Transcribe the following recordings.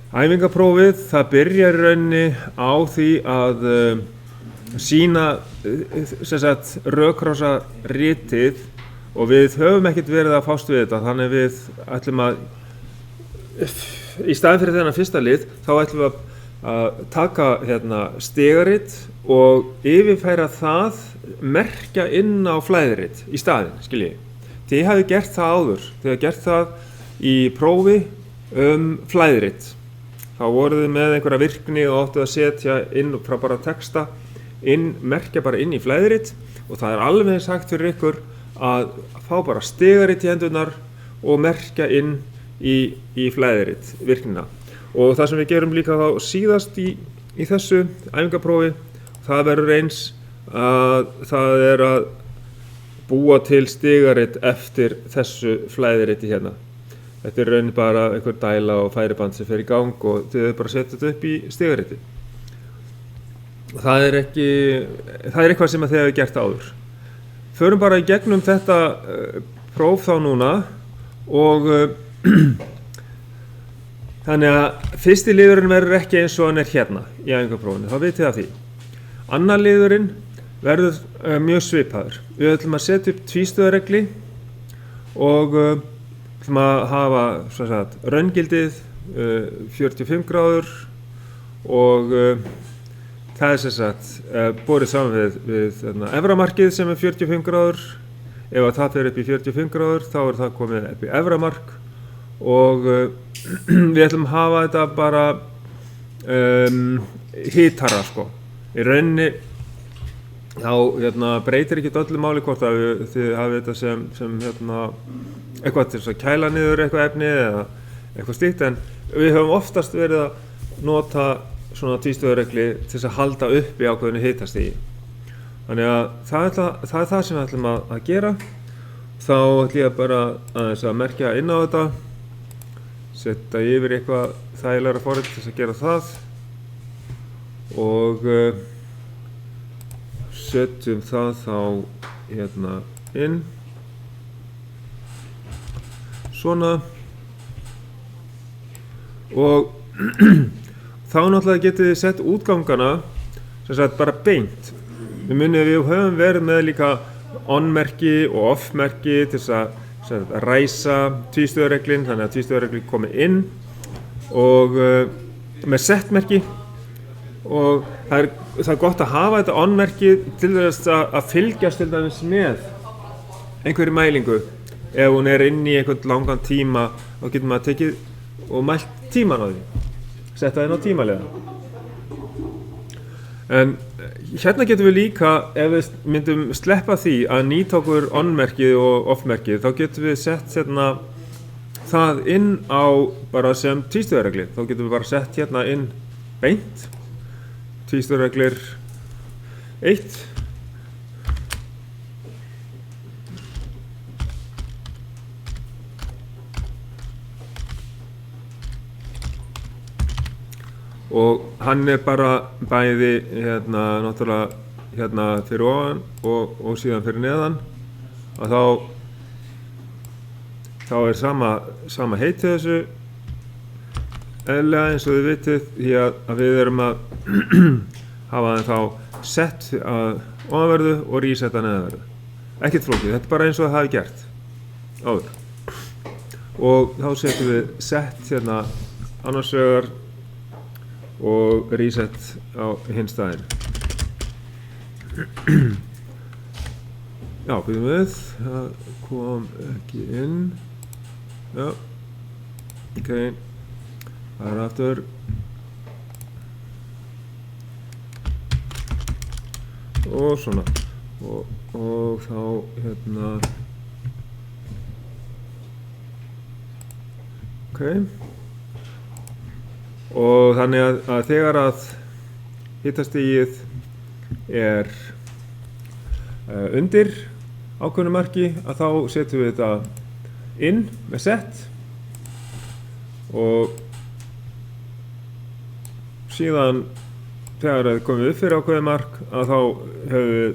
Æfingaprófið, það byrjar í rauninni á því að sýna rökrása ritið og við höfum ekkert verið að fást við þetta, þannig við ætlum að í staðinn fyrir þennan fyrsta lið þá ætlum við að taka stigarit og yfirfæra það, merkja inn á flæðirit í staðinn, skiljið. Þið hafið gert það áður, þið hafið gert það í prófi flæðirit. Þá voruð þið með einhverja virkni og áttu að setja inn frá bara texta, merkja bara inn í flæðirit og það alveg sagt fyrir ykkur að fá bara stigarit í hendurnar og merkja inn í flæðirit virknina. Og það sem við gerum líka þá síðast í þessu æfingaprófi, það verður eins að það að búa til stigarit eftir þessu flæðiriti hérna. Þetta raunin bara einhver dæla og færiband sem fer í gang og þið bara setja þetta upp í stigariti. Það er eitthvað sem þið hefur gert áður. Förum bara í gegnum þetta próf þá núna og þannig að fyrsti liðurinn verður ekki eins og hann er hérna í æfingaprófinu, þá vitið af því. Annar liðurinn verður mjög svipaður. Við ætlum að setja upp tvístöðuregli og ætlum að hafa raungildið 45 gráður og það er borið saman við eframarkið sem er 45 gráður. Ef það fer upp í 45 gráður þá er það komið upp í eframark og við ætlum að hafa þetta bara hitara sko. Í rauninni þá breytir ekki öllu máli hvort að þið hafið þetta sem eitthvað til að kæla niður eitthvað efni eða eitthvað slíkt, en við höfum oftast verið að nota svona tvístöðuregli til þess að halda upp í ákveðnu hitastigi. Þannig að það er það sem við ætlum að gera. Þá ætlum ég bara aðeins að merkja inn á þetta, setja yfir eitthvað þægilegra forrit til þess að gera það og setjum það þá hérna inn. Svona og þá náttúrulega getið þið sett útgangana sem sagt bara beint. Við munið við höfum verið með líka on-merki og off-merki til þess að ræsa tvístöðureglin, þannig að tvístöðureglin komi inn og með set-merki og það er gott að hafa þetta on-merki til þess að fylgjast til dæmis með einhverju mælingu. Ef hún er inn í einhvern langan tíma þá getur maður tekið og mælt tíman á því, setta inn á tímalega. En hérna getum við líka, ef við myndum sleppa því að nýta okkur on-merkið og off-merkið, þá getum við sett hérna það inn á bara sem tvístöðuregli. Þá getum við bara sett hérna inn beint, tvístöðureglir 1. Og hann er bara bæði náttúrulega fyrir ofan og síðan fyrir neðan að þá er sama heitið þessu eðlilega eins og þið vitið því að við erum að hafa þeim þá sett að ofanverðu og resetta neðanverðu. Ekkert flókið, þetta er bara eins og það hafi gert áður. Og þá setjum við sett hérna annars vegar og reset á hinn staðinn. Já, byrjum við, það kom ekki inn. Já, ok, það er aftur. Og svona, og þá hérna, ok. Og þannig að þegar að hitastigið er undir ákveðnu marki að þá setjum við þetta inn með set og síðan þegar það komið upp fyrir ákveðið mark að þá höfum við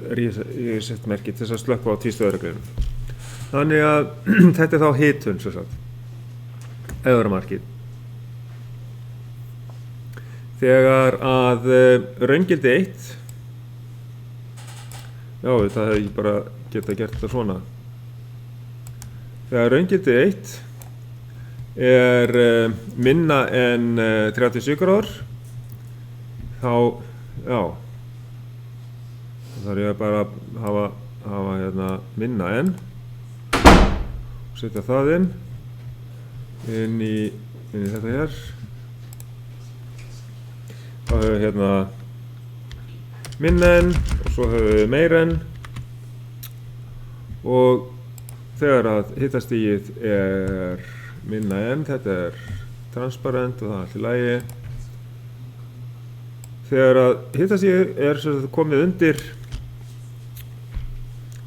reset merki til þess að slökkva á tvístöðureglunum. Þannig að þetta er þá hitun sem sagt, öðra markið. þegar að raungildi 1, já það hefði ég bara geta gert það svona, þegar raungildi 1 minna en 37 gráður, þá, já, þá þarf ég bara að hafa hérna minna en, setja það inn í þetta hér, þá höfum við hérna minna en og svo höfum við meira en, og þegar að hitastigið minna en, þetta transparent og það allt í lagi. Þegar að hitastigið komið undir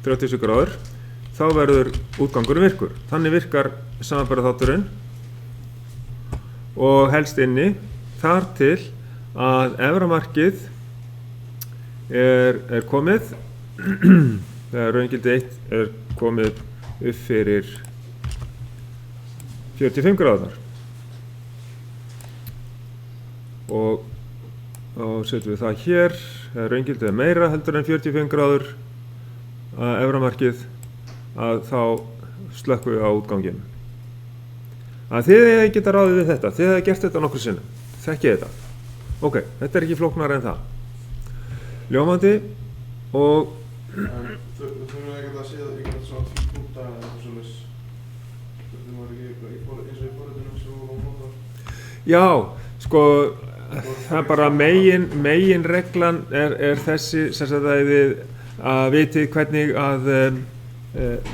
37 gráður, þá verður útgangurinn virkur. Þannig virkar samanburðarþátturinn og helst inni þar til að eframarkið komið þegar raungildi 1 komið upp fyrir 45 gráðunar og setjum við það hér, þegar raungildið meira heldur en 45 gráður að eframarkið, að þá slökkum við á útganginn. Að þið geta ráðið við þetta, þið hefði gert þetta nokkru sinnum, þekkið þetta. Ok, þetta ekki flóknara en það. Ljómandi og... Þú þurfum ekkert að séð eitthvað svona 10 punkta eða eitthvað svoleiðis. Þetta var ekki eins og í forritunum sem voru á móta. Já, sko, það er bara megin reglan þessi, sem sagt að vitið hvernig að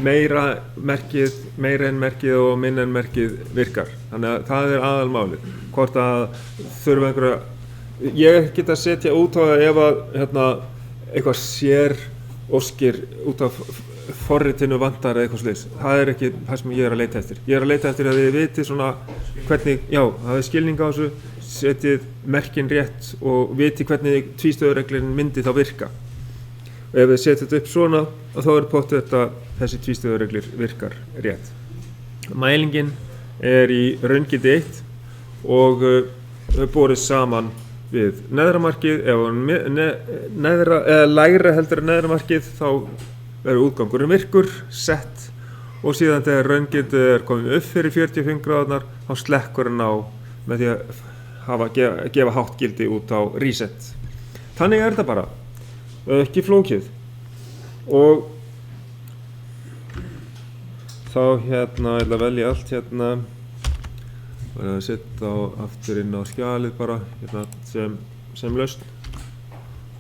meira en merkið og minna en merkið virkar. Þannig að það aðalmálið. Hvort að þurfa einhverja, ég get að setja út á það ef að eitthvað sér óskir út af forritinu vantar eða eitthvað slíks. Það ekki það sem ég að leita eftir. Ég að leita eftir að þið vitið svona hvernig, já, hafið skilning á þessu, setið merkin rétt og vitið hvernig tvístöðureglin myndi þá virka. Og ef þið setjum þetta upp svona, þá pottþétt að þessi tvístöðureglir virkar rétt. Mælingin í raungildi 1 og borið saman við neðra markið. Ef neðra eða lægra heldur en neðra markið, þá verður útgangurinn virkur, sett, og síðan þegar raungildið komið upp fyrir 45 gráðunar, þá slekkur hann á með því að gefa hátt gildi út á reset. Þannig þetta bara, ekki flókið. Og þá ég ætla að velja allt og að setja aftur inn á skjalið bara sem lausn.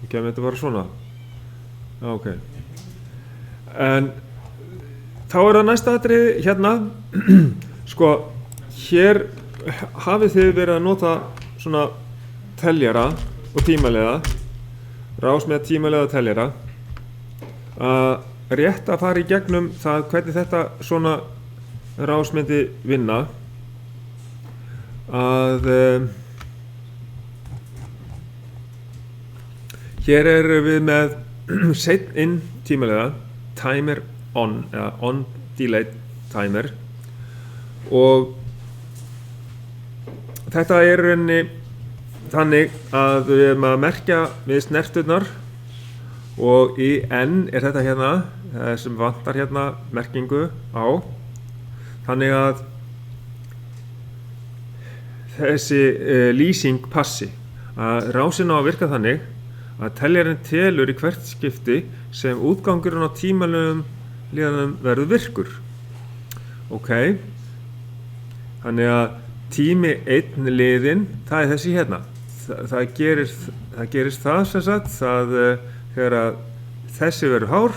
Og kemur þetta bara svona. Já, ok. En þá það næsta atriði sko, hér hafið þið verið að nota svona teljara og tímaleiða, rás með tímaleiða teljara, rétt að fara í gegnum það hvernig þetta svona rás myndi vinna, að hér við með set in tímaleiða, timer on eða on delay timer, og þetta rauninni þannig að við erum að merkja við snerturnar og í N þetta sem vantar merkingu á, þannig að þessi lýsing passi, að rásin á að virka þannig að teljarinn telur í hvert skipti sem útgangurinn á tímalegum liðanum verður virkur. Ok, þannig að tími 1 liðinn, það þessi það gerist það sem sagt, þegar að þessi verður hár,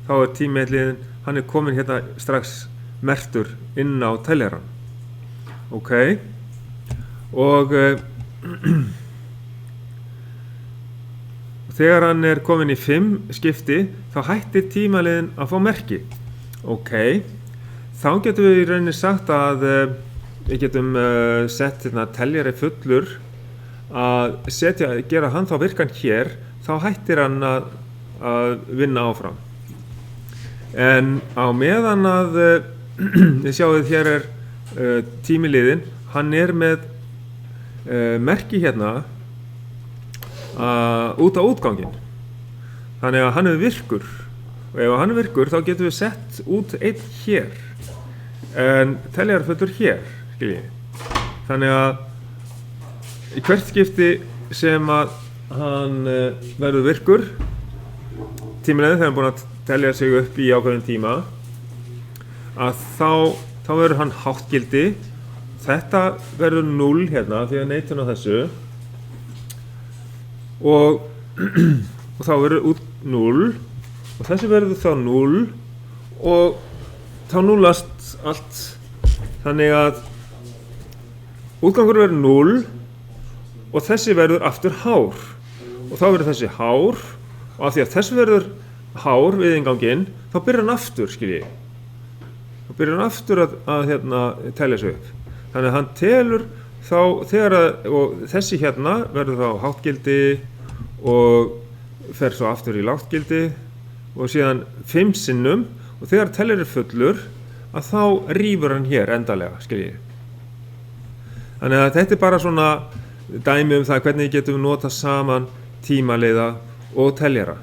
þá tími 1 liðinn, hann komin strax merktur inn á teljaran. Ok, og þegar hann komin í 5 skipti, þá hættir tímaliðin að fá merki. Ok, þá getum við í rauninni sagt að við getum sett teljari fullur að gera hann þá virkan hér, þá hættir hann að vinna áfram. En á meðan að við sjáum hér tímiliðin, hann með merki út á útganginn. Þannig að hann er virkur. Og ef hann er virkur þá getum við sett út einn hér. En teljarfullur hér, skiljið. Þannig að í hvert skipti sem að hann verður virkur, tímilega þegar hann búinn að telja sig upp í ákveðin tíma, að þá verður hann háttgildi. Þetta verður 0 hérna því að neitun á þessu og þá verður út 0 og þessi verður þá 0 og þá núllast allt þannig að útgangur verður 0 og þessi verður aftur hár og þá verður þessi hár og af því að þessi verður hár við inganginn þá byrjar hann aftur, skiljið. Þá byrjar hann aftur að telja sig upp. Þannig að hann telur þá þegar og þessi hérna verður þá háttgildi og fer svo aftur í lágtgildi og síðan 5 sinnum og þegar teljar er fullur að þá rífur hann hér endalega, skiljið. Þannig að þetta er bara svona dæmi um það hvernig getum við nota saman tímaleiða og teljara.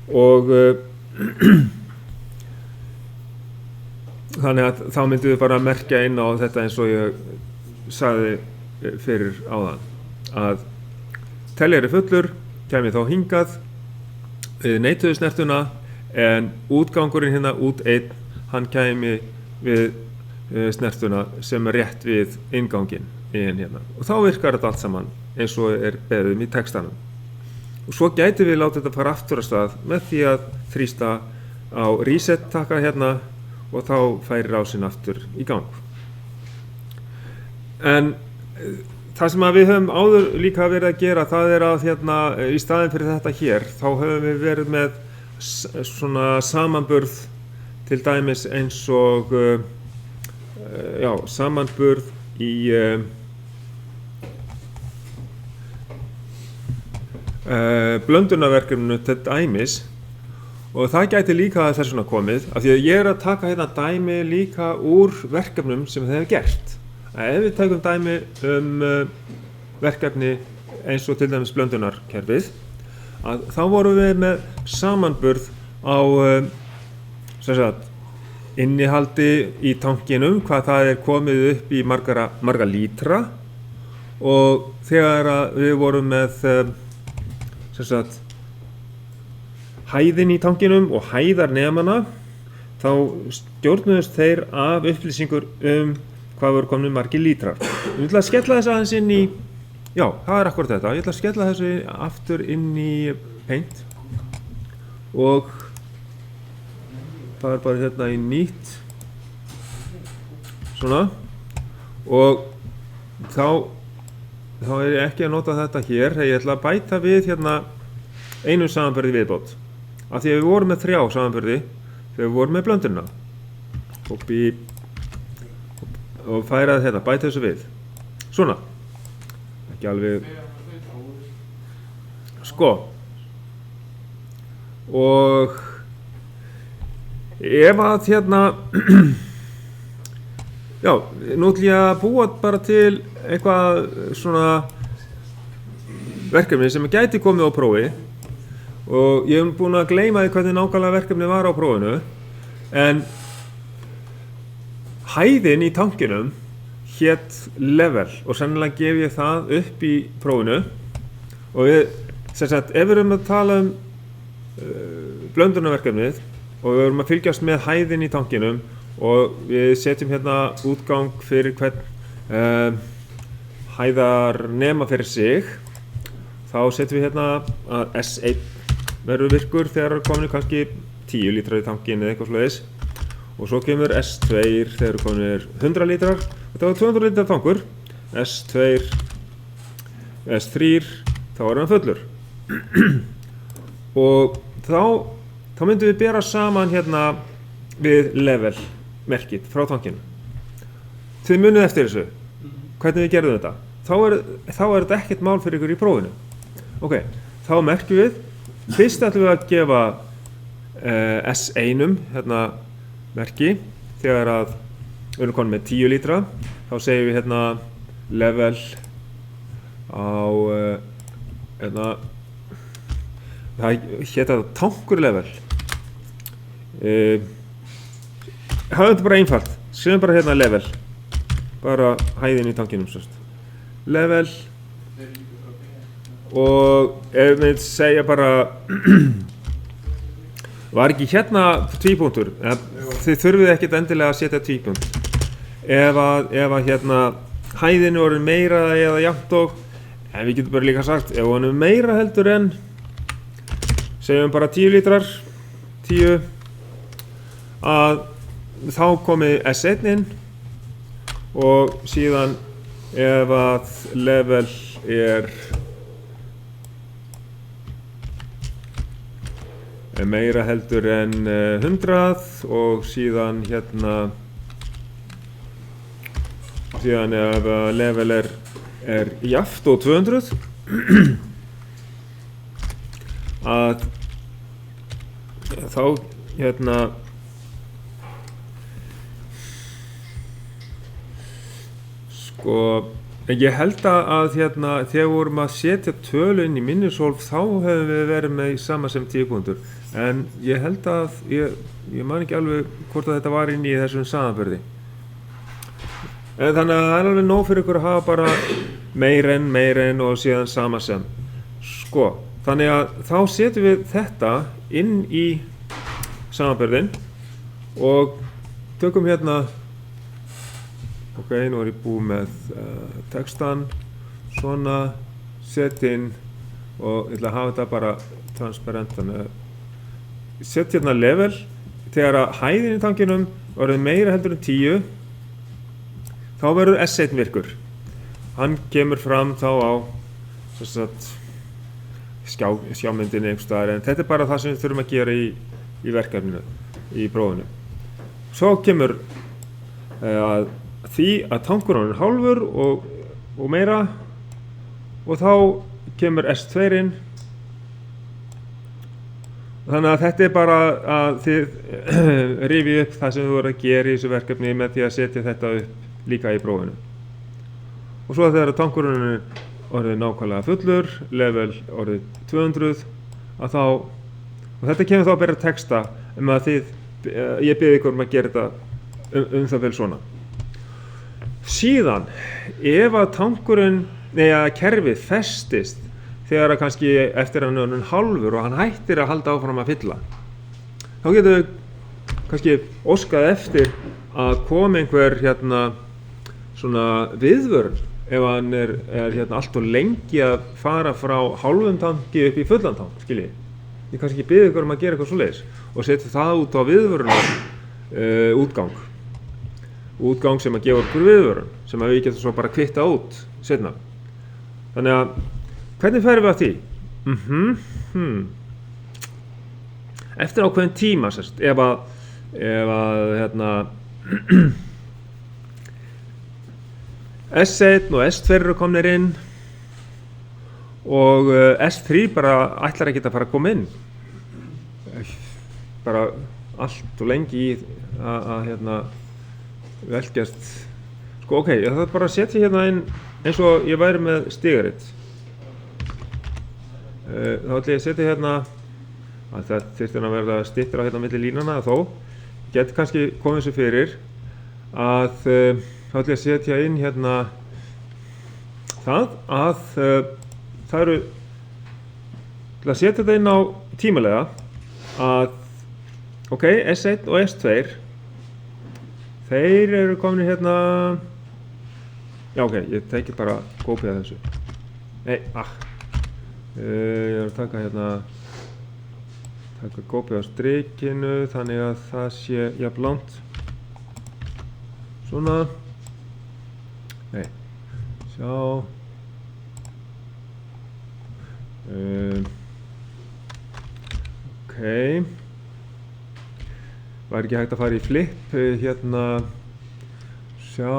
Og þannig að þá myndum við bara merkja inn á þetta eins og ég sagði fyrir áðan að teljari fullur kæmi þá hingað við neituðu snertuna en útgangurinn hérna út 1 hann kæmi við snertuna sem er rétt við innganginn inn hérna og þá virkar þetta allt saman eins og er beðið í textanum og svo gæti við láta þetta fara aftur af stað með því að þrýsta á reset takka hérna og þá færi rásin aftur í gang. En það sem að við höfum áður líka verið að gera það er að í staðinn fyrir þetta hér þá höfum við verið með svona samanburð til dæmis eins og samanburð í blöndunarverkefninu til dæmis og það gæti líka þess vegna komið af því að ég er að taka hérna dæmi líka úr verkefnum sem þið hefur gert. Ef við tökum dæmi verkefni eins og til dæmis blöndunarkerfið að þá vorum við með samanburð á innihaldi í tankinum hvað það er komið upp í marga lítra og þegar við vorum með hæðin í tankinum og hæðarnemana þá stjórnuðust þeir af upplýsingur hvað voru komnir margir lítrar. Ég ætla að skella þess aðeins inn í það er akkurat þetta. Ég ætla að skella þessu aftur inn í Paint og það er bara hérna í nýtt svona og þá er ég ekki að nota þetta hér. Ég ætla að bæta við hérna einu samanburði viðbót af því að við vorum með 3 samanburði þegar við vorum með blönduna og færa þetta, bæta þessu við svona ekki alveg og ef að nú ætlum ég að búa bara til eitthvað svona verkefni sem gæti komið á prófi og ég hef búin að gleyma því hvernig nákvæmlega verkefni var á prófinu en hæðin í tankinum hét level og sennilega gef ég það upp í prófinu og við, ef við erum að tala blöndunarverkefnið og við erum að fylgjast með hæðin í tankinum og við setjum hérna útgang fyrir hvern hæðarnema fyrir sig þá setjum við hérna að S1 verður virkur þegar komin kannski 10 lítrar í tankin eða eitthvað svoleiðis og svo kemur S2 þegar komin 100 lítrar þetta var 200 lítrar tankur S2 S3 þá er hann fullur og þá myndum við bera saman hérna við level merkið frá tankinu þið munið eftir þessu hvernig við gerðum þetta þá er þetta ekkert mál fyrir ykkur í prófinu ok, þá merkjum við fyrst ætlum við að gefa S1 hérna merki þegar að við erum komin með 10 lítra þá segjum við hérna level hérna, það hét að tankur level. Hafum þetta bara einfalt, skrifum bara hérna level, bara hæðin í tankinum sérst. Level og ef við segja bara var ekki hérna tvípunktur, þið þurfið ekkert endilega að setja tvípunkt. Ef að hérna hæðin er orðin meira eða jafnt og, en við getum bara líka sagt, ef hún er meira heldur en, segjum bara 10 lítrar, 10, að þá komi S1 inn og síðan ef að level er meira heldur en 100 og síðan hérna síðan ef level er jafnt og 200 að þá hérna sko ég held að hérna þegar við vorum að setja tölu inn í minnisólf þá hefum við verið með sama sem 10 punktur en ég held að ég man ekki alveg hvort að þetta var inn í þessum samanburði. Þannig að það er alveg nóg fyrir ykkur að hafa bara meira en og síðan sama sem. Sko, þannig að þá setjum við þetta inn í samanburðin og tökum hérna, ok, nú er ég búið með textan, svona, setjinn og ég ætla að hafa þetta bara transparent, þannig að setja hérna level, þegar að hæðin í tankinum verður meira heldur en 10, þá verður S1 virkur. Hann kemur fram þá á skjámyndinni einhvers staðar, en þetta er bara það sem við þurfum að gera í verkefninu, í prófinu. Svo kemur að því að tankurinn er hálfur og meira og þá kemur S2 inn. Þannig að þetta er bara að þið rifið upp það sem þið voru að gera í þessu verkefni með því að setja þetta upp líka í prófinu. Og svo þegar tankurinn er orðið nákvæmlega fullur, level orðið 200, að þá, og þetta kemur þá að bera texta að ég bið ykkur að gera þetta það vel svona. Síðan, ef að tankurinn, að kerfið festist þegar að kannski eftir hann er hálfur og hann hættir að halda áfram að fylla, þá getum við kannski óskað eftir að koma einhver hérna svona viðvörun ef hann er hérna allt og lengi að fara frá hálfum tanki upp í fullan tank, skiljið. Ég kannski bið ykkur að gera eitthvað svoleiðis og setja það út á viðvörunar útgang sem að gefa okkur viðvörun sem að við getum svo bara kvitta út seinna. Þannig að hvernig færum við að því? Eftir ákveðin tíma sérst, ef að hérna S1 og S2 eru komnir inn og S3 bara ætlar ekki að fara að koma inn. Bara allt og lengi í að hérna velgjast. Sko ok, ég þarf bara að setja hérna inn eins og ég væri með stigaritt. Þá ætla ég að setja hérna að það þyrfti að verða styttra hérna milli línana þó. Geti kannski komið sér fyrir að þá ætla ég að setja inn hérna það eru til að setja þetta inn á tímalega að ok, S1 og S2 þeir eru komin hérna já ok, ég teki bara kópía þessu nei, ég er að taka hérna taka kópía á strikinu þannig að það sé jafn langt svona nei, sjá ok var ekki hægt að fara í flip hérna sjá,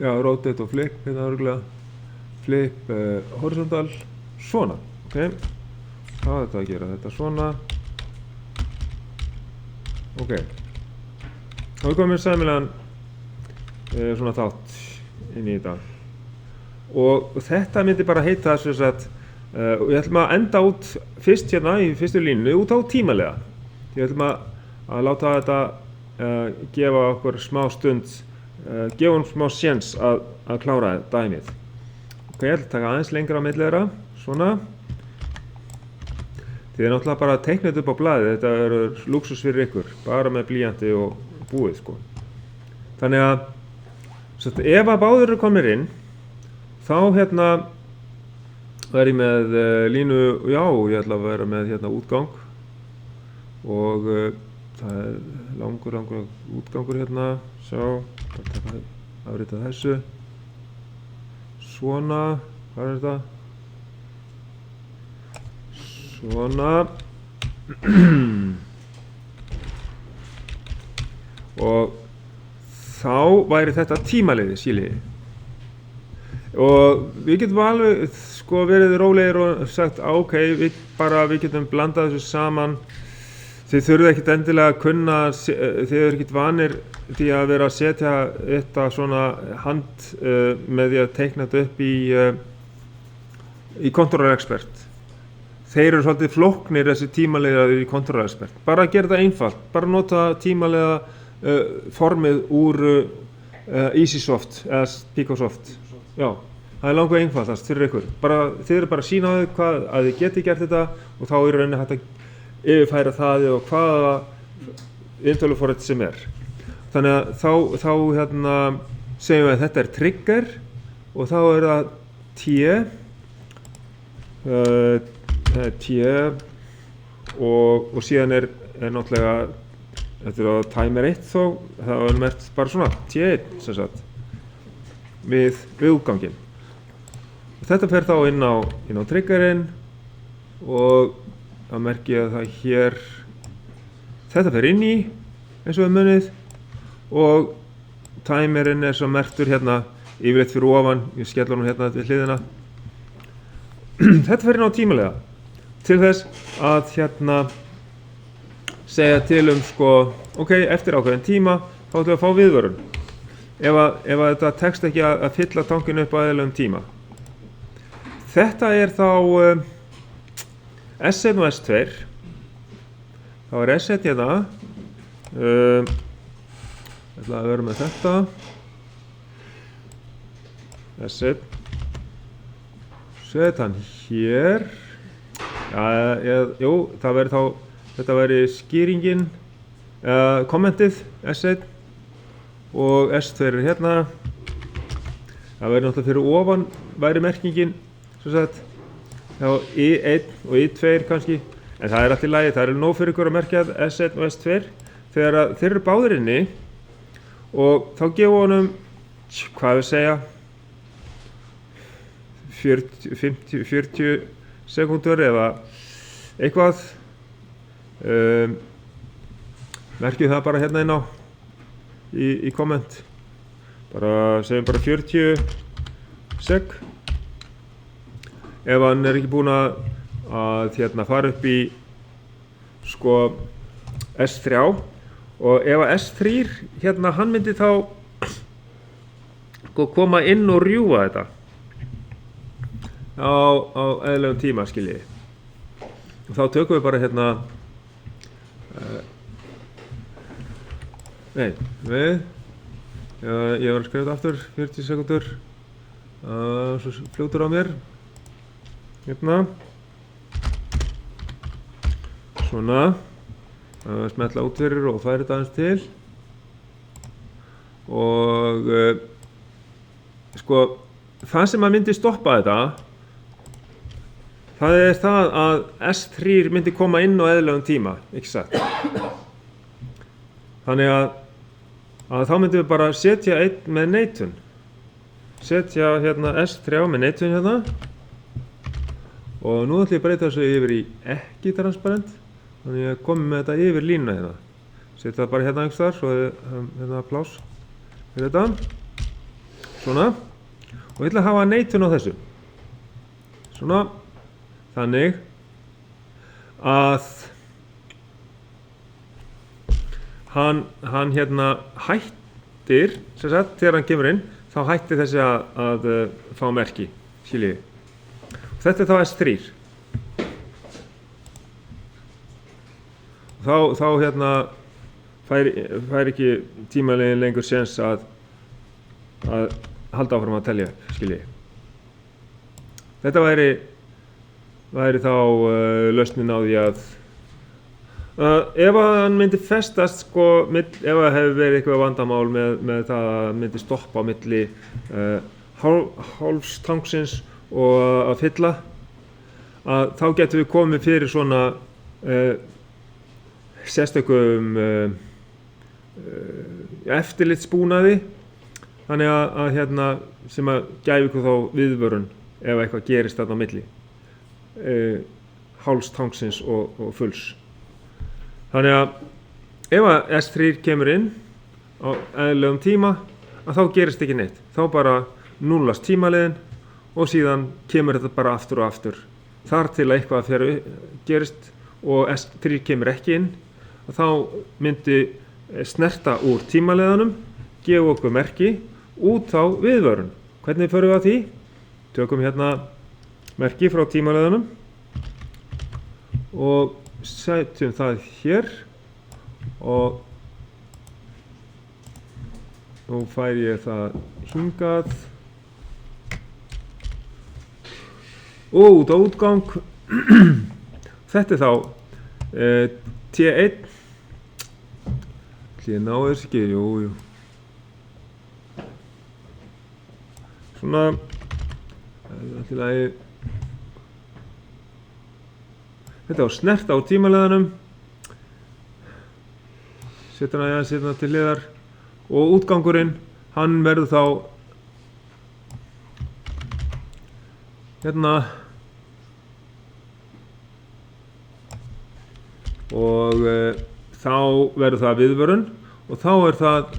já, rotate og flip hérna örgulega flip horizontal svona, ok hvað er þetta að gera, þetta svona ok þá er komið sæmilegan svona þátt inn í þetta og þetta myndi bara heita sem sagt, og við ætlum að enda út fyrst hérna í fyrstu línu út á tímalega. Við ætlum að láta þetta gefa okkur smá stund, gefa smá séns að klára dæmið. Ok, ég ætla að taka aðeins lengra á milli þeirra, svona. Þið er náttúrulega bara að teikna þetta upp á blaðið, þetta eru lúxus fyrir ykkur, bara með blýanti og búið, sko. Þannig að, ef að báðir eru komnir inn, þá hérna er ég með línu, já, ég ætla að vera með hérna útgang og það er langur útgangur hérna, sjá, afrita þessu, svona, hvað er þetta? Svona og þá væri þetta tímaleiði, skiljiði. Og við getum alveg sko verið rólegir og sagt ok, við getum blandað þessu saman. Þið þurfið ekkert endilega að kunna, þið eru ekkert vanir því að vera að setja þetta svona hand með því að teikna þetta upp í Control Expert. Þeir eru svolítið flóknir þessi tímaleiðar í Control Expert. Bara að gera þetta einfalt, bara nota tímaleiða formið úr EasySoft eða Picosoft. Já, það er langt einfaldast fyrir ykkur. Þið eru bara að sýna á þið að þið geti gert þetta og þá er rauninni hægt að yfirfæra það og hvaða intöluforrit sem er. Þannig að þá hérna, segjum við að þetta er trigger og þá er það T og síðan er náttúrulega þetta er á timer 1 þó, það er mert bara svona T1 sem sagt við útganginn. Þetta fer þá inn á triggerinn og þá merki ég að það hér þetta fer inn í eins og við munið og timerinn er svo merktur hérna yfirleitt fyrir ofan, ég skellur hún hérna við hliðina. Þetta fer inn á tímalega til þess að hérna segja til sko, ok, eftir ákveðin tíma þá ætlum við að fá viðvörun ef þetta tekst ekki að fylla tankinu upp á eðlilegum tíma. Þetta er þá S1 og S2 þá er S1 hérna ég ætla að vera með þetta S1 set hann hér jú, það verður þá þetta verður skýringin kommentið S1 og S2 er hérna það verður náttúrulega fyrir ofan væri merkingin svo sagt þá I1 og I2 kannski en það er allt í lagi, það er nóg fyrir ykkur að merkja S1 og S2 þegar þeir eru báðir inni og þá gefa honum hvað við segja 40 sekúndur eða eitthvað merkjum það bara hérna inn á í komment segjum bara 40 sek ef hann er ekki búinn að hérna fara upp í sko S3 og ef að S3 hérna hann myndi þá sko koma inn og rjúfa þetta á eðlilegum tíma skiljiði. Og þá tökum við bara hérna ég var að skrifa þetta aftur 40 sekúndur svo fljótur á mér hérna svona smetla út fyrir og færa þetta aðeins til og sko það sem að myndi stoppa þetta það er það að S3 myndi koma inn á eðlilegum tíma, ekki satt. Þannig að þá myndum við bara setja einn með neitun. Setja hérna S3 með neitun hérna. Og nú ætlum ég að breyta þessu yfir í ekki transparent. Þannig að ég komi með þetta yfir línuna hérna. Setja það bara hérna einhvers þar, svo hérna pláss fyrir þetta. Svona. Og ég ætla að hafa neitun á þessu. Svona. Þannig að hann hérna hættir sem sagt þegar hann kemur inn þá hætti þessi að fá merki, skiljiði. Þetta er þá S3. Þá hérna fær ekki tímalegin lengur séns að halda áfram að telja, skiljiði. Þetta væri þá lausnin á því að ef hann myndi festast, sko, ef það hefur verið eitthvað vandamál með það að myndi stoppa á milli hálfstangsins og að fylla, að þá getum við komið fyrir svona sérstökum eftirlitsbúnaði, þannig að hérna, sem að gæfi ykkur þá viðvörun ef eitthvað gerist þarna á milli hálfstangsins og fulls. Þannig að ef að S3 kemur inn á eðlilegum tíma, að þá gerist ekki neitt. Þá bara núllast tímaliðin og síðan kemur þetta bara aftur og aftur. Þar til að eitthvað gerist og S3 kemur ekki inn, að þá myndi snerta úr tímaliðanum, gefa okkur merki út á viðvörun. Hvernig förum við að því? Tökum hérna merki frá tímaliðanum og setjum það hér og nú fær ég það hingað og út á útgang. Þetta er þá T1. Ég ná þess ekki, jú. Svona allt í lagi. Þetta á snert á tímaleðanum, setja hann aðeins hérna til hliðar og útgangurinn, hann verður þá hérna og þá verður það viðvörun og þá er það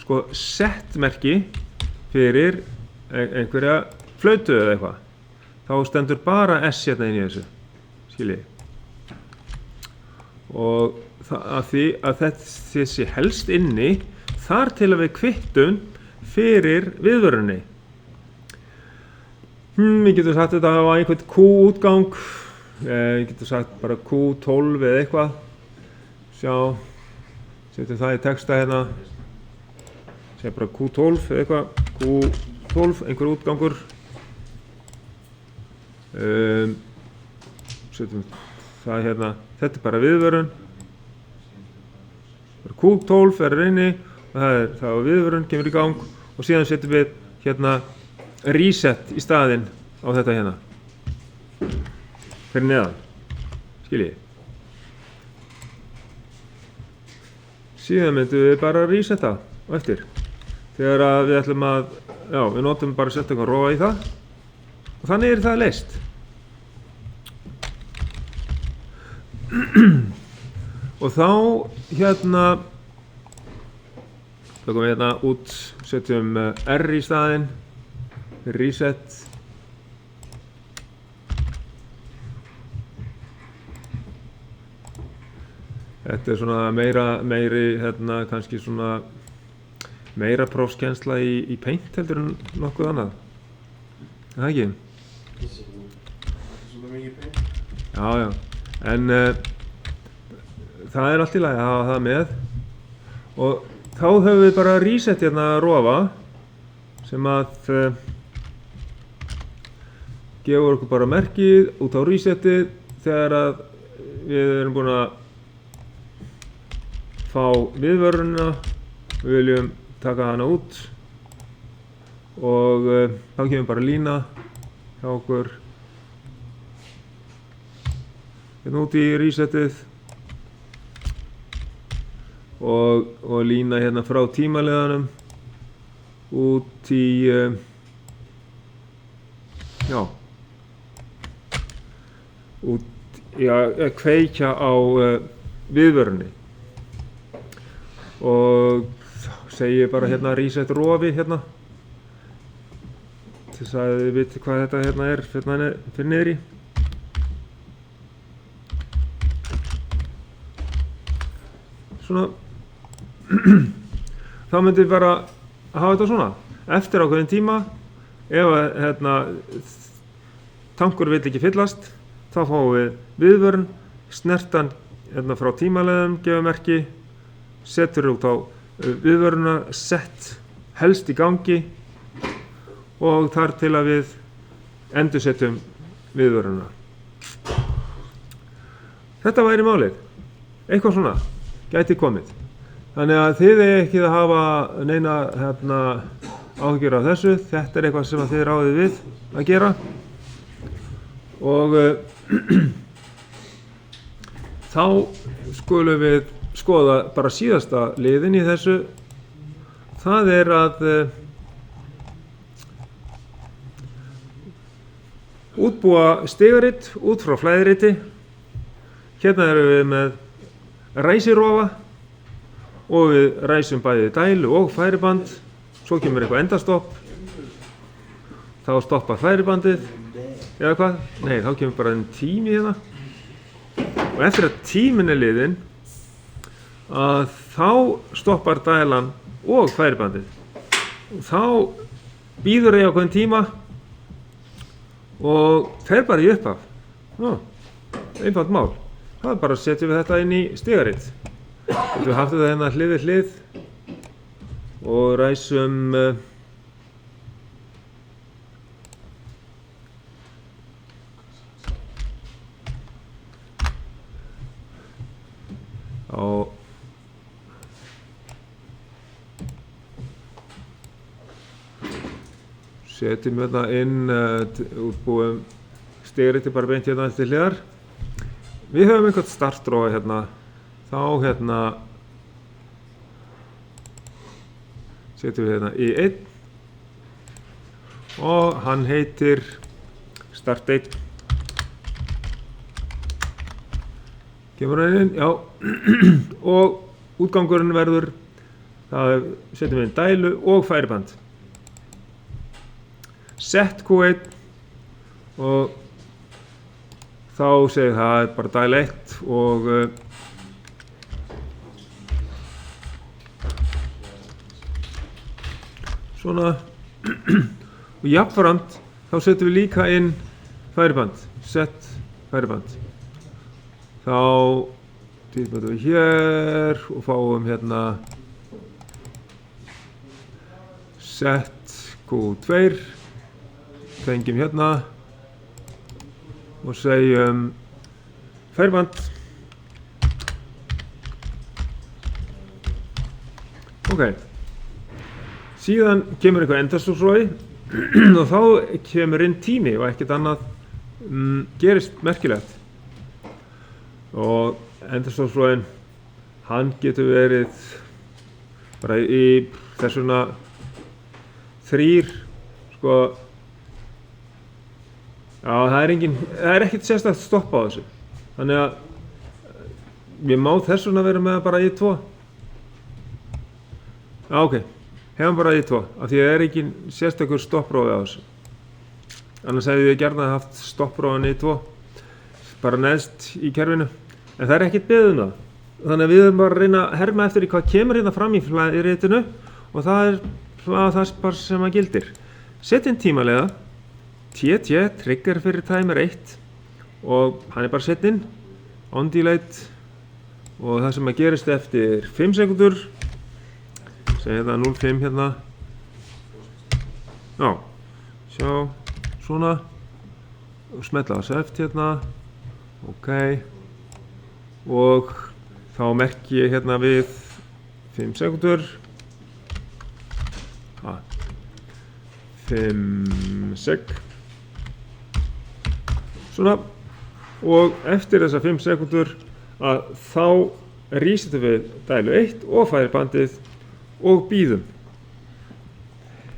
sko sett merki fyrir einhverja flautu eða eitthvað. Þá stendur bara S hérna inn í þessu. Og að því að þessi helst inni þar til að við kvittum fyrir viðvörunni. Við getum sagt þetta á einhvern Q-útgang, við getum sagt bara Q12 eða eitthvað. Sjá, setjum það í texta hérna, segja bara Q12 eða eitthvað, Q12, einhver útgangur. Setjum það hérna, þetta er bara viðvörun, Q12 er inni og það er viðvörun, kemur í gang og síðan setjum við hérna reset í staðinn á þetta hérna fyrir neðan, skiljiði. Síðan myndum við bara resetta á eftir þegar að við ætlum að, já, við notum bara að setja eitthvað rofa í það og þannig er það leyst. Og þá hérna tökum við hérna út, setjum R í staðinn fyrir reset. Þetta er svona meiri hérna kannski svona meira prófskennsla í Paint heldur en nokkuð annað. Er það ekki? Svona mikið Paint? Já. En það er allt í lagi að hafa það með og þá höfum við bara reset hérna rofa sem að gefur okkur bara merkið út á resetið þegar að við erum búin að fá viðvörunina, við viljum taka hana út og þá kemur bara lína hjá okkur hérna út í resetið og lína hérna frá tímaleðanum út í kveikja á viðvörunni og segi bara hérna reset rofi hérna til þess að þið viti hvað þetta hérna er fyrir niðri. Svona þá myndum við bara hafa þetta svona. eftir ákveðin tíma, ef að tankur vill ekki fyllast, þá fáum við viðvörun, snertan frá tímaleiðum, gefur merki, setur út á viðvöruna, sett helst í gangi og þar til að við endursetjum viðvöruna. Þetta væri málið. Eitthvað svona gæti komið. Þannig að þið eigi ekki að hafa neina áhyggjur af þessu. Þetta eitthvað sem að þið ráðið við að gera. Og þá skulum við skoða bara síðasta liðin í þessu. Það að útbúa stigarit út frá flæðiriti. Hérna erum við með ræsirofa og við ræsum bæði dælu og færiband. Svo kemur eitthvað endastopp. Þá stoppar færibandið. Eða hvað? Nei, þá kemur bara einn tími hérna. Og eftir að tíminn liðinn, að þá stoppar dælan og færibandið. Og þá býður ég ákveðin tíma og fer bara í upphaf. Einfalt mál. Það bara setjum við þetta inn í stigarit. Við hafum það hérna hlið við hlið og ræsum á setjum hérna inn útbúum stigariti bara beint hérna til hliðar. Við höfum einhvern startrófa hérna, þá setjum við hérna í 1 og hann heitir start 1. Kemur hann inn, já, og útgangurinn verður, það setjum við inn dælu og færiband. Set Q1 og þá segir það bara dæla 1 og svona og jafnframt þá setjum við líka inn færiband, set færiband. Þá týpum við hér og fáum hérna set Q2, tengjum hérna og segjum færiband. Ok, síðan kemur eitthvað endastóðsrói og þá kemur inn tími og ekkert annað gerist merkilegt. Og endastóðsróin, hann getur verið bara í þessuna 3, sko. Já, það er ekkert sérstakt stopp á þessu. Þannig að ég má þess vegna vera með bara í 2. Já, ok, hefum bara í 2, af því að það er ekki sérstakur stopprófi á þessu. Annars hefði ég gjarnan haft stopprófin í 2, bara neðst í kerfinu. En það er ekkert beðið það. Þannig að við erum bara að reyna að herma eftir hvað kemur hérna fram í flæðiritinu og það er það bara sem að gildir. Setjum tímaleiða. TT, trigger fyrir timer 1 og hann er bara sett inn on delete og það sem að gerist eftir 5 sekundur segja það 0,5 hérna já, sjá, svona og smetla á seft hérna ok og þá merki ég hérna við 5 sekundur 5 sek svona og eftir þessar 5 sekundur að þá resetum við dælu 1 og færibandið og bíðum.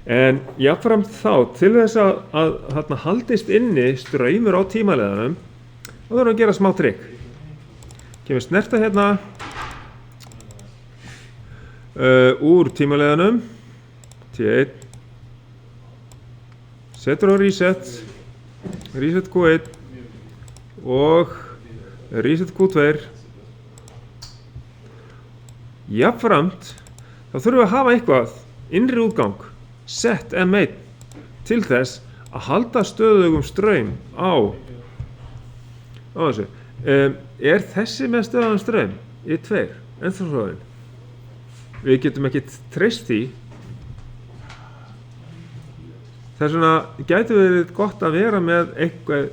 En jafnframt þá til þess að haldist inni straumur á tímaleiðanum þá þarfum við að gera smá trikk. Kemur snerta hérna úr tímaleiðanum T1 setur á reset Q1 og reset Q2 jafnframt þá þurfum við að hafa eitthvað innri útgang sett M1 til þess að halda stöðugum straum á þessu. Er þessi með stöðugum straum í 2 ennþá svoðin? Við getum ekki treyst því. Þess vegna gæti verið gott að vera með eitthvað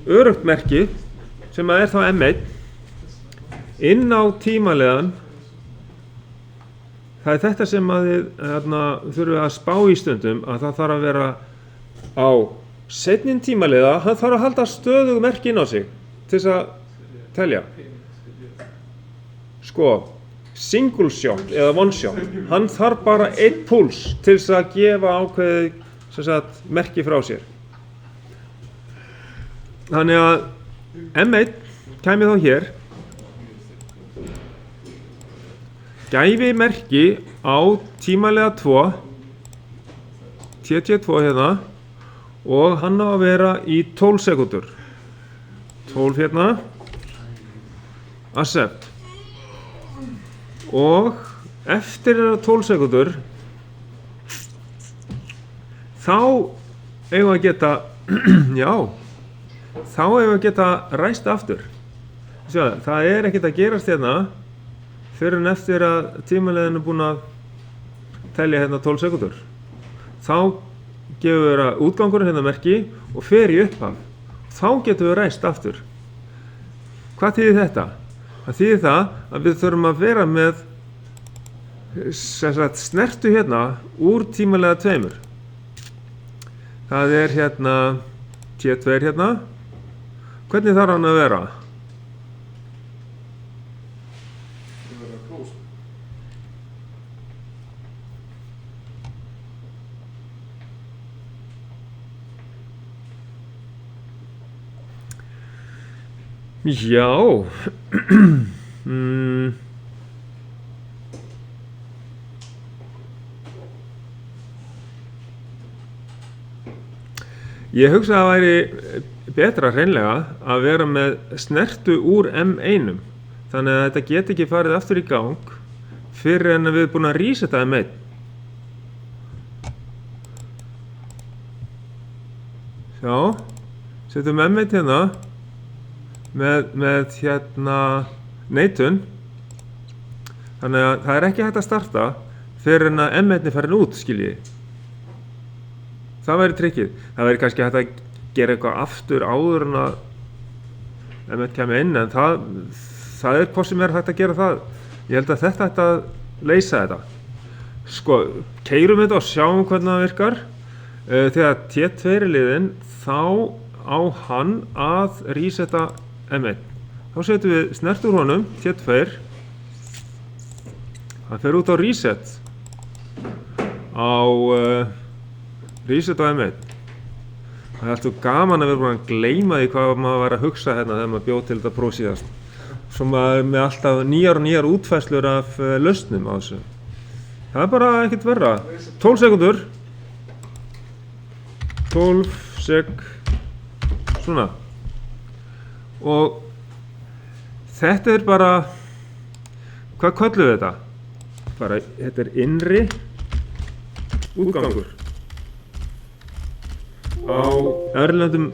öruggt merki sem að þá M1 inn á tímalegan. Það þetta sem að þið þurfum að spá í stundum, að það þarf að vera á seinni tímaliða, hann þarf að halda stöðug merki inn á sig til þess að telja. Sko, single shot eða one shot, hann þarf bara 1 púls til þess að gefa ákveðið merki frá sér. Þannig að M1 kæmi þá hér, gæfi merki á tímalega 2, TT2 hérna, og hann á að vera í 12 sekúndur. 12 hérna, accept. Og eftir 12 sekúndur, þá eigum við að geta, já, þá eigum við að geta ræst aftur. Sjá, það er ekkert að gerast hérna fyrir en eftir að tímaleiðin er búin að telja hérna 12 sekúndur. Þá gefur við að útgangurinn hérna merki og fer í upphaf. Þá getum við ræst aftur. Hvað þýðir þetta? Það þýðir það að við þurfum að vera með snertu hérna úr tímalega 2. Það er hérna T2 hérna. Hvernig þarf hann að vera? Það verður að close. Já. Ég hugsa að það væri betra hreinlega að vera með snertu úr M1, þannig að þetta geti ekki farið aftur í gang fyrir en við erum búin að resetta M1. Sjá, setjum M1 hérna með hérna neitun, þannig að það er ekki hægt að starta fyrir en að M1 er farin út, skiljiði. Það væri trikkið. Það væri kannski hægt að gera eitthvað aftur áður en að M1 kemur inn, en það er hvað sem er hægt að gera það. Ég held að þetta ætti að leysa þetta. Sko, keyrum þetta og sjáum hvernig það virkar. Þegar T2 er liðinn, þá á hann að resetta M1. Þá setjum við snert úr honum, T2. Hann fer út á reset á reset á M1. Það er alltaf gaman að vera búin að gleyma því hvað maður var að hugsa hérna þegar maður bjóð til þetta próf síðast. Svo maður með alltaf nýjar útfærslur af lausnum á þessu. Það er bara ekkert verra. 12 sekundur. 12 sek. Svona. Og þetta er bara, hvað köllum við þetta? Bara, þetta er innri útgangur. Á erlendum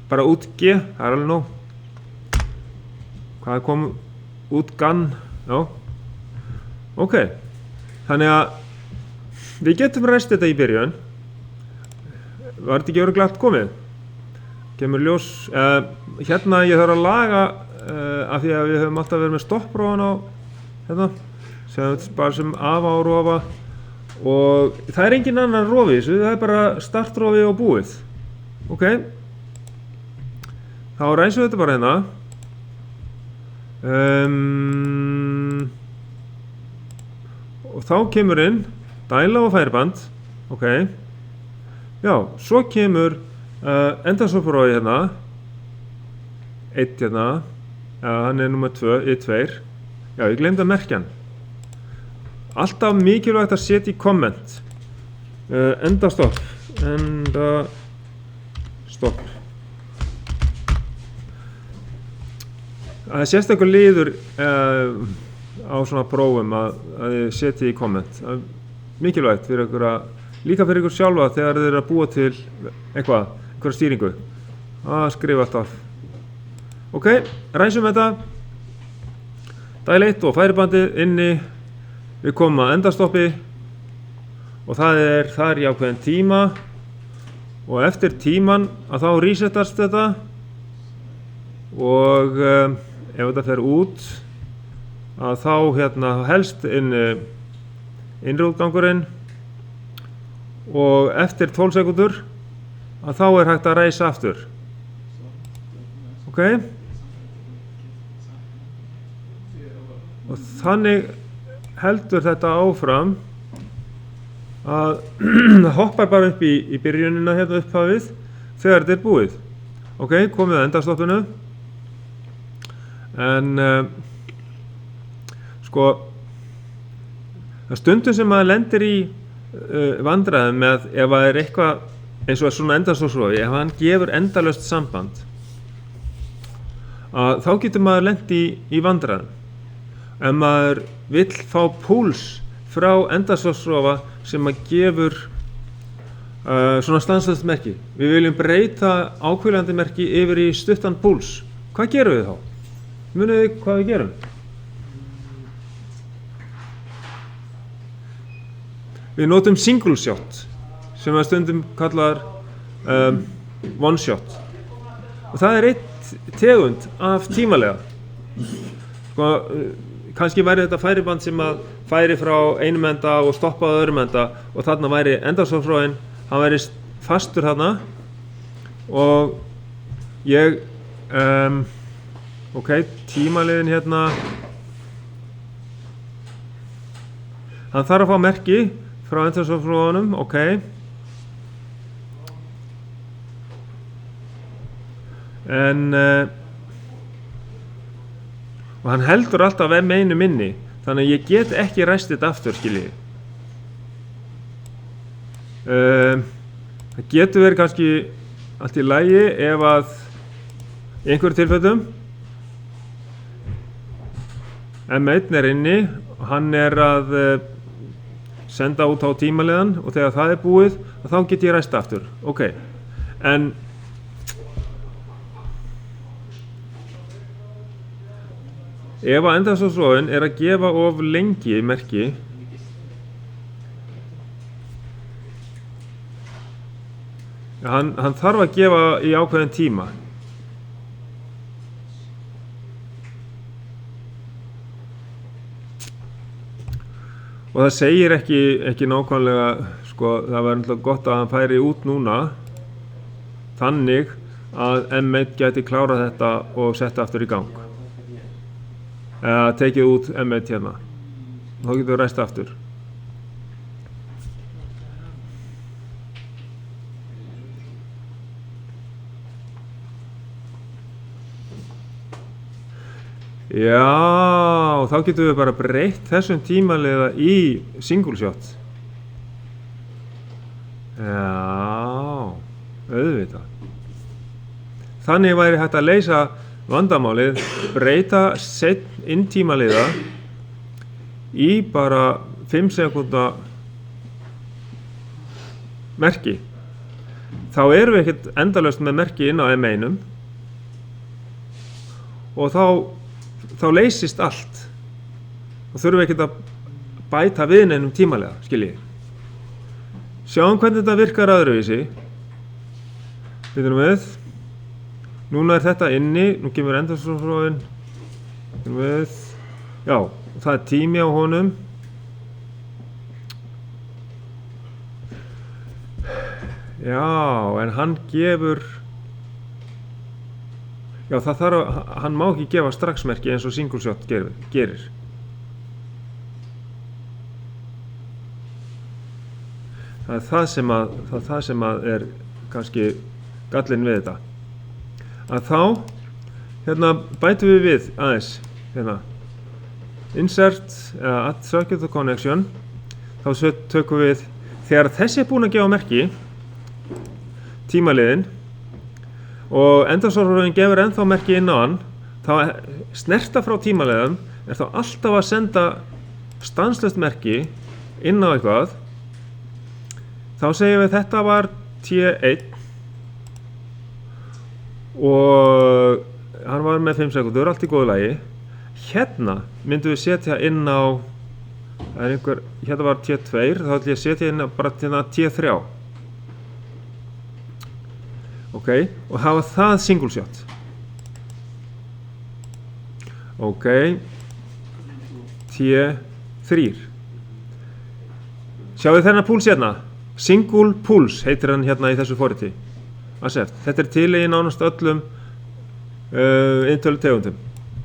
bara út G, það er alveg nóg. Hvað kom út GAN? Já. Ok, þannig að við getum ræst þetta í byrjun. Var þetta ekki örugglega komið? Kemur ljós, hérna ég þarf að laga af því að við höfum alltaf verið með stopprófan á hérna, sem bara sem afa og rofa. Og það er engin annan rofi þessu, það er bara startrofi og búið. Ok, þá ræsum við þetta bara hérna. Og þá kemur inn dæla og færiband. Ok, já, svo kemur endarsoprófi hérna. 1 hérna, já, hann er nummer 2, E2. Já, ég glemdi að merkja hann. Alltaf mikilvægt að setja í komment endastopp, endastopp. Það er sérstakur liður á svona prófum að þið setja í komment. mikilvægt fyrir ykkur líka fyrir ykkur sjálfa þegar þið eru að búa til einhverja stýringu að skrifa alltaf. Ok, ræsum þetta. Dæl 1 og færibandið inni, við komum að endastoppi og það er í ákveðin tíma og eftir tíman að þá resetast þetta og ef þetta fer út að þá helst innri-útgangurinn og eftir 12 sekúndur að þá er hægt að reisa aftur. Ok? Og þannig heldur þetta áfram að hoppar bara upp í byrjunina upphafið þegar þetta er búið. Ok, komið að endastoppinu. En sko, það stundum sem maður lendir í vandræðum með ef það er eitthvað eins og svona endastóðsrofi, ef hann gefur endalaust samband, að þá getur maður lent í vandræðum. Ef maður vill fá púls frá endastóðsrofa sem að gefur svona stanslaust merki. Við viljum breyta ákvílandi merki yfir í stuttan púls. Hvað gerum við þá? Munið þið hvað við gerum? Við notum single shot sem að stundum kallar one shot. Og það er eitt tegund af tímalega. Sko, kannski væri þetta færiband sem að færi frá einum enda og stoppaði öðrum enda og þarna væri endastóðsrofinn, hann væri fastur þarna og ég ok, tímaliðin hann þarf að fá merki frá endastóðsrofunum, ok. En og hann heldur alltaf einu minni, þannig að ég get ekki ræst þetta aftur, skiljið. Það getur verið kannski allt í lagi ef að í einhverjum tilfellum M1 er inni og hann er að senda út á tímaliðan og þegar það er búið, þá get ég ræst aftur. Ok, en ef að endastóðsrofinn er að gefa of lengi merki, hann þarf að gefa í ákveðin tíma. Og það segir ekki nákvæmlega, sko, það var náttúrulega gott að hann færi út núna, þannig að M1 gæti klárað þetta og setta aftur í gang. Eða tekið út M1 hérna. Þá getur við ræst aftur. Já, þá getum við bara breytt þessum tímaliða í single shot. Já, auðvitað. Þannig væri hægt að leysa vandamálið, breyta inn tímaliða í bara 5 sekúnda merki. Þá erum við ekkert endalaust með merki inn á M1 og þá leysist allt. Þá þurfum við ekkert að bæta við neinum tímaliða, skiljið. Sjáum hvernig þetta virkar öðruvísi. Býtum við. Núna er þetta inni, nú kemur endastóðsrofinn. Býtum við. Já, það er tími á honum. Já, en hann gefur. Já, hann má ekki gefa straxmerki eins og single shot gerir. Það er það sem er kannski gallinn við þetta. Að þá, bætum við aðeins, insert eða add circuit to connection, þá tökum við, þegar þessi er búin að gefa merki, tímaliðin, og endastóðsrofinn gefur ennþá merki inn á hann, þá snerta frá tímaliðum er þá alltaf að senda stanslaust merki inn á eitthvað þá segjum við þetta var T1 og hann var með 5 sekúndur, allt í góðu lagi. Hérna myndum við setja inn á, hérna var T2, þá ætlum ég að setja inn bara T3. Ok, og hafa það single shot. Ok, T3. Sjáu þennan púls hérna, single pulse heitir hann hérna í þessu forriti. Þetta er til í nánast öllum intölutegundum,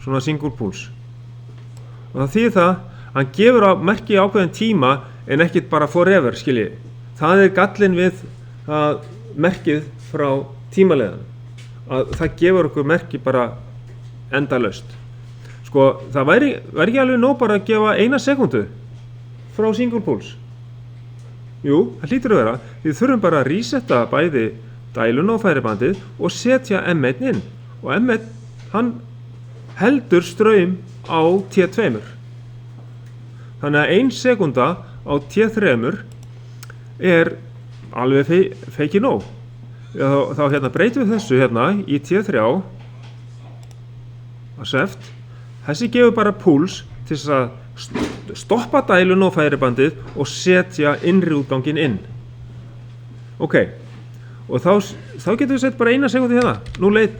svona single pulse. Og það þýðir það, hann gefur merki ákveðin tíma en ekkert bara forever, skiljið. Það er gallinn við merkið frá tímaleiðan, að það gefur okkur merki bara endalaust. Sko, það væri ekki alveg nóg bara að gefa 1 sekúndu frá single pulse. Jú, það hlýtur að vera. Við þurfum bara að resetta bæði dæluna og færibandið og setja M1 inn. Og M1, hann heldur straum á T2. Þannig að 1 sekúnda á T3 er alveg feiki nóg. Þá hérna breytum við þessu hérna í T3 accept. Þessi gefur bara púls til þess að stoppa dæluna og færibandið og setja innri útganginn inn. Ok, og þá getum við sett bara 1 sekúndu hérna, 0,1.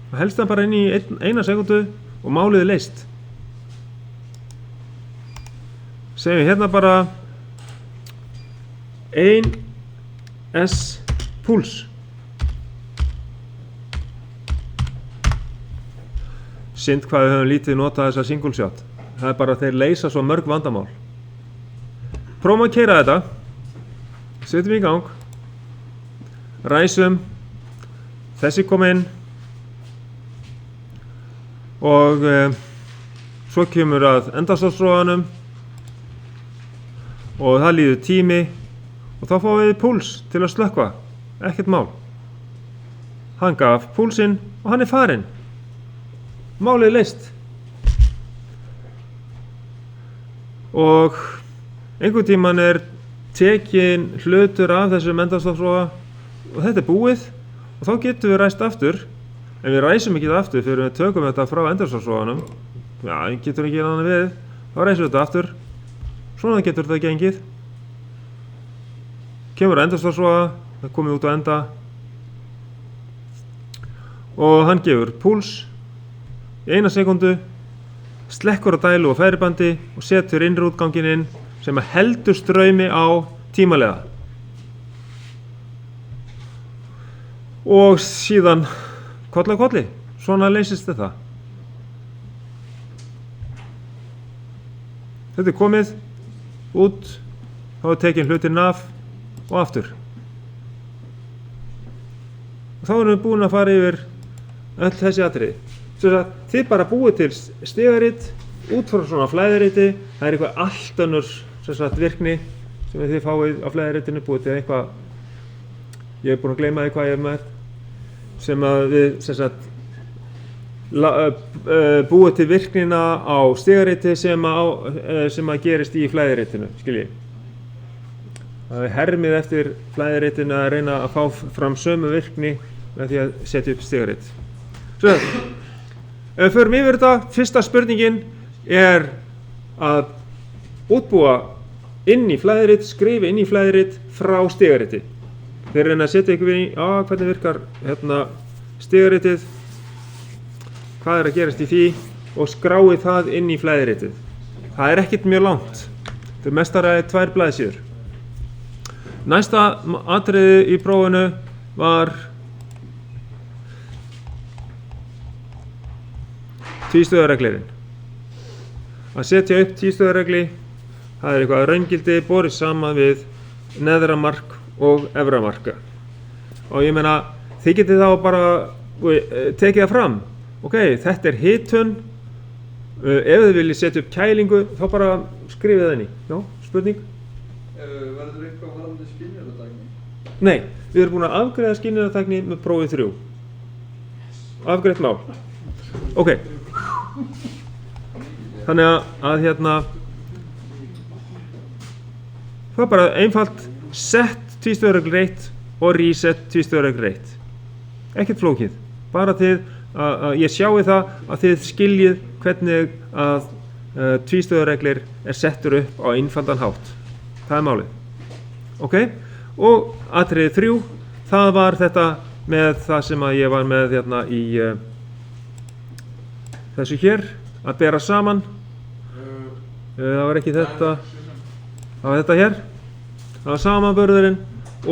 Það helst það bara inn í 1 sekúndu og málið er leyst. Segjum við hérna bara 1S púls. Synd hvað við höfum lítið notað þessa single shot. Það er bara að þeir leysa svo mörg vandamál. Prófum að keyra þetta. Setjum í gang. Ræsum. Þessi kom inn. Og svo kemur að endastofsróðanum. Og það líður tími. Og þá fáum við púls til að slökkva. Ekkert mál. Hann gaf púlsinn og hann er farinn. Málið er leyst. Og einhvern tímann er tekin hlutur af þessum endastofsróða og þetta er búið og þá getum við ræst aftur. En við ræsum ekki það aftur fyrir við tökum þetta frá endastofsróðanum. Já, getur ekki annað við. Þá ræsum við þetta aftur. Svona getur þetta gengið. Kemur endastofsróða, það komið út á enda og hann gefur púls í 1 sekúndu, slekkur á dælu og færibandi og setur innri útganginn inn sem heldur straumi á tímaleiða. Og síðan koll af kolli, svona leysist þetta. Þetta er komið út, þá er tekin hlutin af og aftur. Og þá erum við búin að fara yfir öll þessi atriði. Þið bara búið til stigarit út frá svona flæðiriti. Það er eitthvað allt önnur virkni sem þið fáið á flæðiritinu, búið til eitthvað, ég er búin að gleyma því hvað ég er með, sem að við búið til virknina á stigariti sem að gerist í flæðiritinu, skiljið. Það er hermið eftir flæðiritinu að reyna að fá fram sömu virkni með því að setja upp stigarit. Svo ef við förum yfir þetta, fyrsta spurningin er að útbúa inn í flæðirit, skrifa inn í flæðirit frá stigariti. Þeir reyna að setja ykkur í, hvernig virkar stigaritið, hvað er að gerast í því og skráið það inn í flæðiritið. Það er ekkert mjög langt, þetta er mestaraði 2 blaðsíður. Næsta atriði í prófinu var tvístöðureglirinn. Að setja upp tvístöðuregli, það er eitthvað raungildi borið saman við neðra mark og efra marka. Og ég meina, þið getið þá bara tekið það fram. Ok, þetta er hitun. Ef þið viljið setja upp kælingu, þá bara skrifið það inn í. Já, spurning? Verður eitthvað varðandi skynjaratækni? Nei, við erum búin að afgreiða skynjaratækni með prófið 3. Afgreitt mál. Ok. Þannig að hérna, það er bara einfalt set tvístöðureglu 1 og reset tvístöðureglu 1. Ekkert flókið, bara til að ég sjái það að þið skiljið hvernig að tvístöðureglir settur upp á einfaldan hátt. Það málið. Ok, og atriði 3, það var þetta með það sem að ég var með hérna í þessu hér, að bera saman. Það var ekki þetta, það var þetta hér. Það var samanburðurinn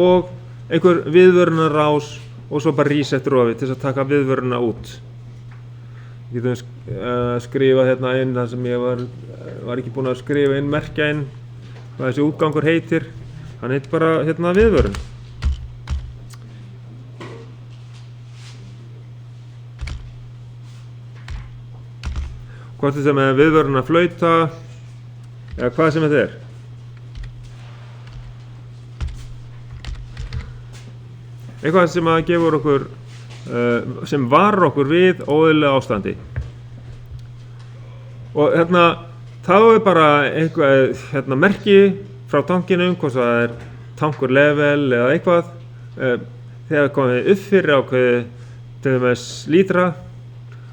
og einhver viðvörunarrás og svo bara reset rofið til að taka viðvöruna út. Við getum skrifað hérna inn það sem ég var ekki búinn að skrifa inn, merkja inn hvað þessi útgangur heitir. Hann heitir bara hérna viðvörun. Hvort þetta með viðvörun að flauta eða hvað sem þetta er. Eitthvað sem að gefur okkur sem varar okkur við óeðlilegu ástandi. Og hérna þá er bara eitthvað merki frá tankinum, hvort það er tankur level eða eitthvað, þegar komið upp fyrir ákveði til dæmis lítra,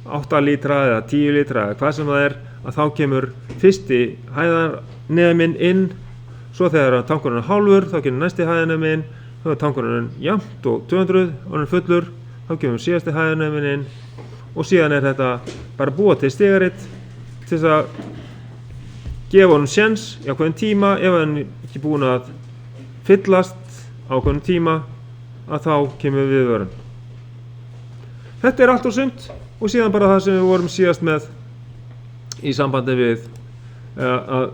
8 lítra eða 10 lítra eða hvað sem það er, að þá kemur fyrsti hæðarneminn inn, svo þegar tankurinn er hálfur þá kemur næsti hæðarneminn, þá er tankurinn jafnt og 200 og hann er fullur, þá kemur síðasti hæðarneminn inn og síðan er þetta bara búa til stigaritt til þess að gefa honum séns í ákveðin tíma, ef hann ekki búinn að fyllast á ákveðin tíma, að þá kemur viðvörun. Þetta er allt og sumt og síðan bara það sem við vorum síðast með í sambandi við að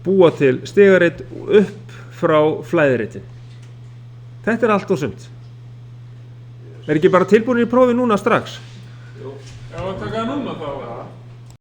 búa til stigaritt upp frá flæðiritin. Þetta er allt og sumt. Er ekki bara tilbúin í prófi núna strax? Jú. Já, að taka það núna þá?